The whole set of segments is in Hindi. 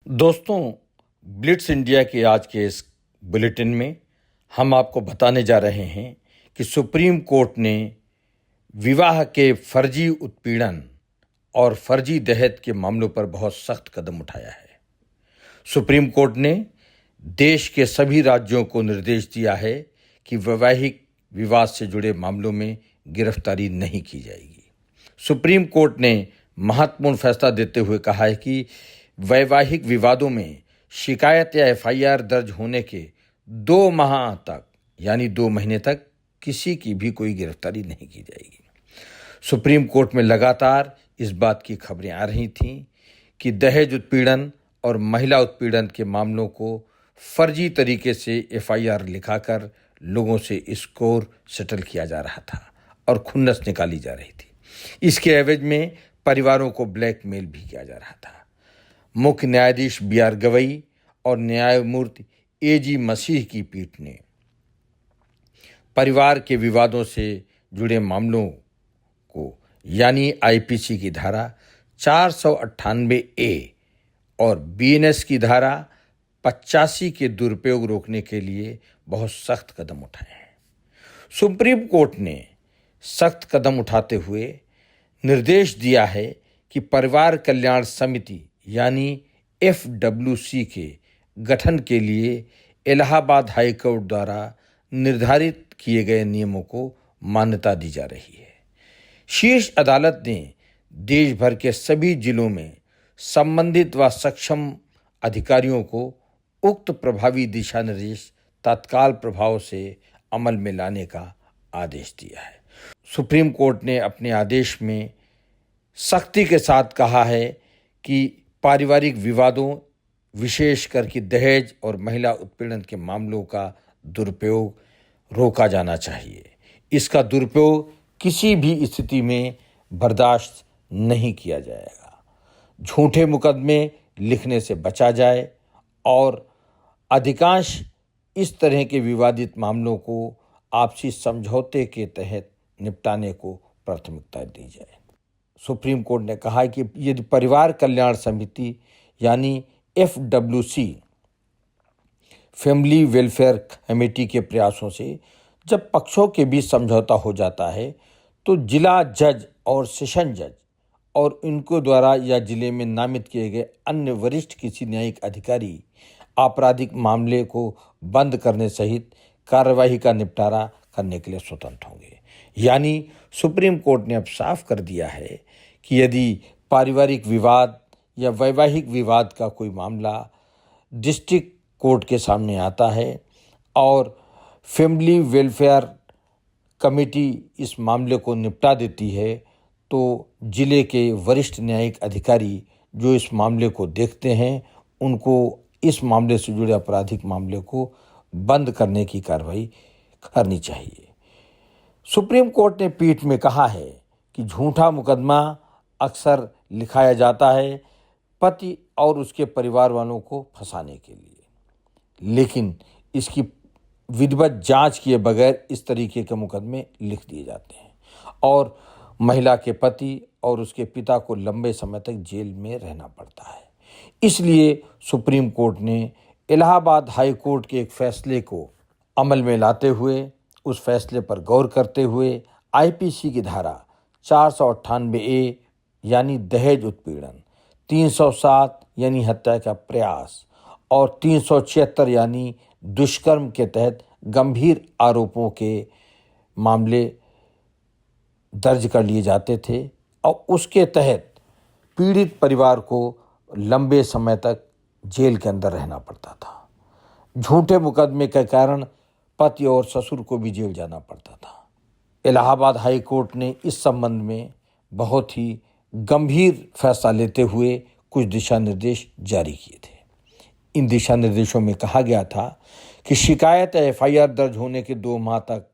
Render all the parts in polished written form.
दोस्तों, ब्लिट्स इंडिया के आज के इस बुलेटिन में हम आपको बताने जा रहे हैं कि सुप्रीम कोर्ट ने विवाह के फर्जी उत्पीड़न और फर्जी दहेज के मामलों पर बहुत सख्त कदम उठाया है। सुप्रीम कोर्ट ने देश के सभी राज्यों को निर्देश दिया है कि वैवाहिक विवाद से जुड़े मामलों में गिरफ्तारी नहीं की जाएगी। सुप्रीम कोर्ट ने महत्वपूर्ण फैसला देते हुए कहा है कि वैवाहिक विवादों में शिकायत या एफआईआर दर्ज होने के 2 माह तक यानी 2 महीने तक किसी की भी कोई गिरफ्तारी नहीं की जाएगी। सुप्रीम कोर्ट में लगातार इस बात की खबरें आ रही थीं कि दहेज उत्पीड़न और महिला उत्पीड़न के मामलों को फर्जी तरीके से एफआईआर लिखाकर लोगों से स्कोर सेटल किया जा रहा था और खुन्नस निकाली जा रही थी। इसके एवज में परिवारों को ब्लैकमेल भी किया जा रहा था। मुख्य न्यायाधीश बी.आर. गवई और न्यायमूर्ति ए.जी. मसीह की पीठ ने परिवार के विवादों से जुड़े मामलों को यानी आईपीसी की धारा 498 और बीएनएस की धारा 85 के दुरुपयोग रोकने के लिए बहुत सख्त कदम उठाए हैं। सुप्रीम कोर्ट ने सख्त कदम उठाते हुए निर्देश दिया है कि परिवार कल्याण समिति यानी एफडब्ल्यूसी के गठन के लिए इलाहाबाद हाई कोर्ट द्वारा निर्धारित किए गए नियमों को मान्यता दी जा रही है। शीर्ष अदालत ने देश भर के सभी जिलों में संबंधित व सक्षम अधिकारियों को उक्त प्रभावी दिशा निर्देश तत्काल प्रभाव से अमल में लाने का आदेश दिया है। सुप्रीम कोर्ट ने अपने आदेश में सख्ती के साथ कहा है कि पारिवारिक विवादों विशेषकर कि दहेज और महिला उत्पीड़न के मामलों का दुरुपयोग रोका जाना चाहिए। इसका दुरुपयोग किसी भी स्थिति में बर्दाश्त नहीं किया जाएगा। झूठे मुकदमे लिखने से बचा जाए और अधिकांश इस तरह के विवादित मामलों को आपसी समझौते के तहत निपटाने को प्राथमिकता दी जाए। सुप्रीम कोर्ट ने कहा कि यदि परिवार कल्याण समिति यानी एफडब्ल्यूसी फैमिली वेलफेयर कमेटी के प्रयासों से जब पक्षों के बीच समझौता हो जाता है तो जिला जज और सेशन जज और इनको द्वारा या जिले में नामित किए गए अन्य वरिष्ठ किसी न्यायिक अधिकारी आपराधिक मामले को बंद करने सहित कार्यवाही का निपटारा करने के लिए स्वतंत्र होंगे। यानी सुप्रीम कोर्ट ने अब साफ कर दिया है कि यदि पारिवारिक विवाद या वैवाहिक विवाद का कोई मामला डिस्ट्रिक्ट कोर्ट के सामने आता है और फैमिली वेलफेयर कमेटी इस मामले को निपटा देती है तो जिले के वरिष्ठ न्यायिक अधिकारी जो इस मामले को देखते हैं उनको इस मामले से जुड़े आपराधिक मामले को बंद करने की कार्रवाई करनी चाहिए। सुप्रीम कोर्ट ने पीठ में कहा है कि झूठा मुकदमा अक्सर लिखाया जाता है पति और उसके परिवार वालों को फंसाने के लिए, लेकिन इसकी विधिवत जांच किए बगैर इस तरीके के मुकदमे लिख दिए जाते हैं और महिला के पति और उसके पिता को लंबे समय तक जेल में रहना पड़ता है। इसलिए सुप्रीम कोर्ट ने इलाहाबाद हाई कोर्ट के एक फैसले को अमल में लाते हुए उस फैसले पर गौर करते हुए आईपीसी की धारा 498 यानी दहेज उत्पीड़न, 307 यानी हत्या का प्रयास और 376 यानी दुष्कर्म के तहत गंभीर आरोपों के मामले दर्ज कर लिए जाते थे और उसके तहत पीड़ित परिवार को लंबे समय तक जेल के अंदर रहना पड़ता था। झूठे मुकदमे के कारण पति और ससुर को भी जेल जाना पड़ता था। इलाहाबाद हाई कोर्ट ने इस संबंध में बहुत ही गंभीर फैसला लेते हुए कुछ दिशा निर्देश जारी किए थे। इन दिशा निर्देशों में कहा गया था कि शिकायत या एफआईआर दर्ज होने के 2 माह तक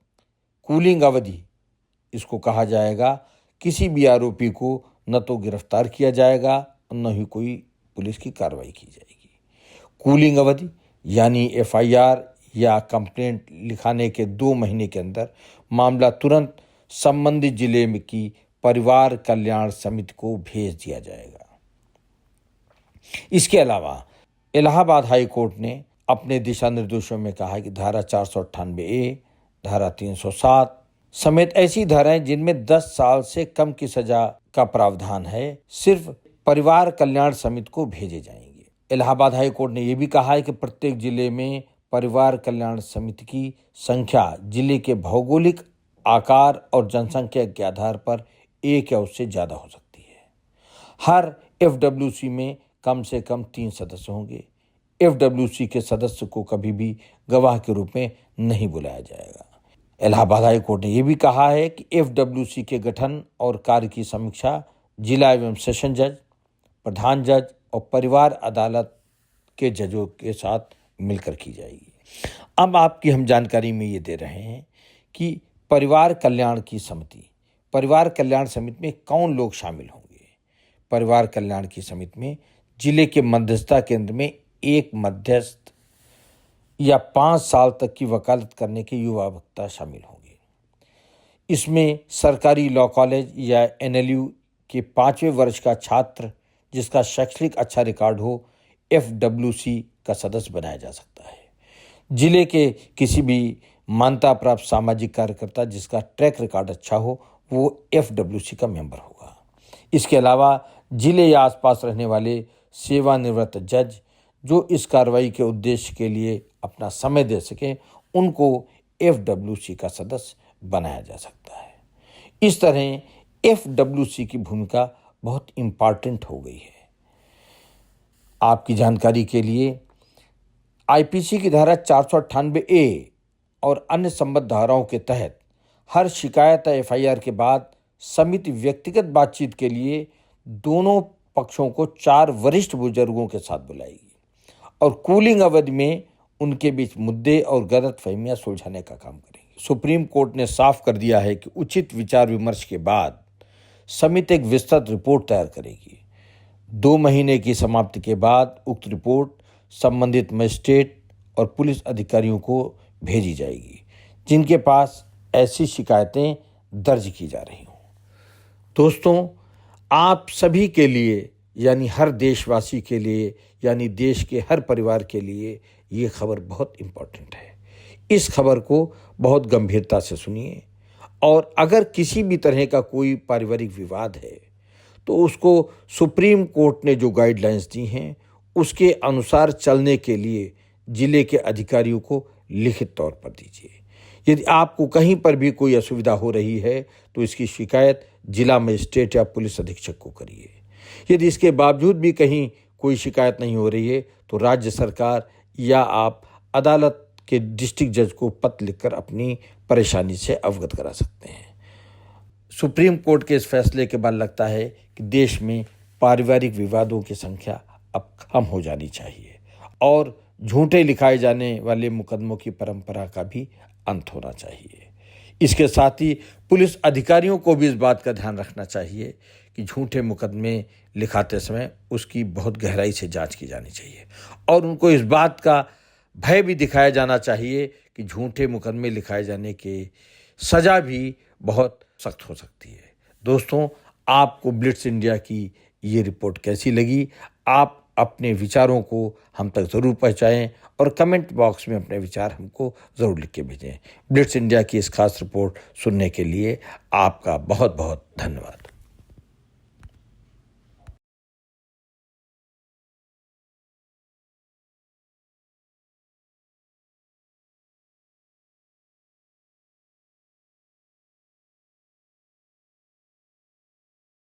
कूलिंग अवधि इसको कहा जाएगा। किसी भी आरोपी को न तो गिरफ्तार किया जाएगा और न ही कोई पुलिस की कार्रवाई की जाएगी। कूलिंग अवधि यानी एफआईआर या कंप्लेंट लिखाने के 2 महीने के अंदर मामला तुरंत संबंधित जिले में की परिवार कल्याण समिति को भेज दिया जाएगा। इसके अलावा इलाहाबाद हाई कोर्ट ने अपने दिशा निर्देशों में कहा कि धारा 498A, धारा 307 समेत ऐसी धाराएं जिनमें 10 साल से कम की सजा का प्रावधान है सिर्फ परिवार कल्याण समिति को भेजे जाएंगे। इलाहाबाद हाई कोर्ट ने यह भी कहा है कि प्रत्येक जिले में परिवार कल्याण समिति की संख्या जिले के भौगोलिक आकार और जनसंख्या के आधार पर एक या उससे ज्यादा हो सकती है। हर FWC में कम से कम 3 सदस्य होंगे। FWC के सदस्य को कभी भी गवाह के रूप में नहीं बुलाया जाएगा। इलाहाबाद हाई कोर्ट ने यह भी कहा है कि FWC के गठन और कार्य की समीक्षा जिला एवं सेशन जज, प्रधान जज और परिवार अदालत के जजों के साथ मिलकर की जाएगी। अब आपकी हम जानकारी में ये दे रहे हैं कि परिवार कल्याण समिति में कौन लोग शामिल होंगे। परिवार कल्याण की समिति में जिले के मध्यस्थता केंद्र में एक मध्यस्थ या 5 साल तक की वकालत करने के युवा वक्ता शामिल होंगे। इसमें सरकारी लॉ कॉलेज या NLU के 5वें वर्ष का छात्र जिसका शैक्षणिक अच्छा रिकॉर्ड हो FWC का सदस्य बनाया जा सकता है। जिले के किसी भी मान्यता प्राप्त सामाजिक कार्यकर्ता जिसका ट्रैक रिकॉर्ड अच्छा हो वो FWC का मेंबर होगा। इसके अलावा जिले या आसपास रहने वाले सेवानिवृत्त जज जो इस कार्रवाई के उद्देश्य के लिए अपना समय दे सकें उनको FWC का सदस्य बनाया जा सकता है। इस तरह FWC की भूमिका बहुत इम्पॉर्टेंट हो गई है। आपकी जानकारी के लिए IPC की धारा 498A और अन्य संबद्ध धाराओं के तहत हर शिकायत या FIR के बाद समिति व्यक्तिगत बातचीत के लिए दोनों पक्षों को 4 वरिष्ठ बुजुर्गों के साथ बुलाएगी और कूलिंग अवधि में उनके बीच मुद्दे और गलतफहमियां सुलझाने का काम करेंगी। सुप्रीम कोर्ट ने साफ कर दिया है कि उचित विचार विमर्श के बाद समिति एक विस्तृत रिपोर्ट तैयार करेगी। 2 महीने की समाप्ति के बाद उक्त रिपोर्ट संबंधित मजिस्ट्रेट और पुलिस अधिकारियों को भेजी जाएगी जिनके पास ऐसी शिकायतें दर्ज की जा रही हों। दोस्तों, आप सभी के लिए यानी हर देशवासी के लिए यानी देश के हर परिवार के लिए ये खबर बहुत इम्पोर्टेंट है। इस खबर को बहुत गंभीरता से सुनिए और अगर किसी भी तरह का कोई पारिवारिक विवाद है तो उसको सुप्रीम कोर्ट ने जो गाइडलाइंस दी हैं उसके अनुसार चलने के लिए जिले के अधिकारियों को लिखित तौर पर दीजिए। यदि आपको कहीं पर भी कोई असुविधा हो रही है तो इसकी शिकायत जिला मजिस्ट्रेट या पुलिस अधीक्षक को करिए। यदि इसके बावजूद भी कहीं कोई शिकायत नहीं हो रही है तो राज्य सरकार या आप अदालत के डिस्ट्रिक्ट जज को पत्र लिखकर अपनी परेशानी से अवगत करा सकते हैं। सुप्रीम कोर्ट के इस फैसले के बाद लगता है कि देश में पारिवारिक विवादों की संख्या अब कम हो जानी चाहिए और झूठे लिखाए जाने वाले मुकदमों की परंपरा का भी अंत होना चाहिए। इसके साथ ही पुलिस अधिकारियों को भी इस बात का ध्यान रखना चाहिए कि झूठे मुकदमे लिखाते समय उसकी बहुत गहराई से जांच की जानी चाहिए और उनको इस बात का भय भी दिखाया जाना चाहिए कि झूठे मुकदमे लिखाए जाने के सजा भी बहुत सख्त हो सकती है। दोस्तों, आपको ब्लिट्स इंडिया की ये रिपोर्ट कैसी लगी? आप अपने विचारों को हम तक ज़रूर पहुंचाएं और कमेंट बॉक्स में अपने विचार हमको ज़रूर लिख के भेजें। ब्लिट्स इंडिया की इस खास रिपोर्ट सुनने के लिए आपका बहुत बहुत धन्यवाद।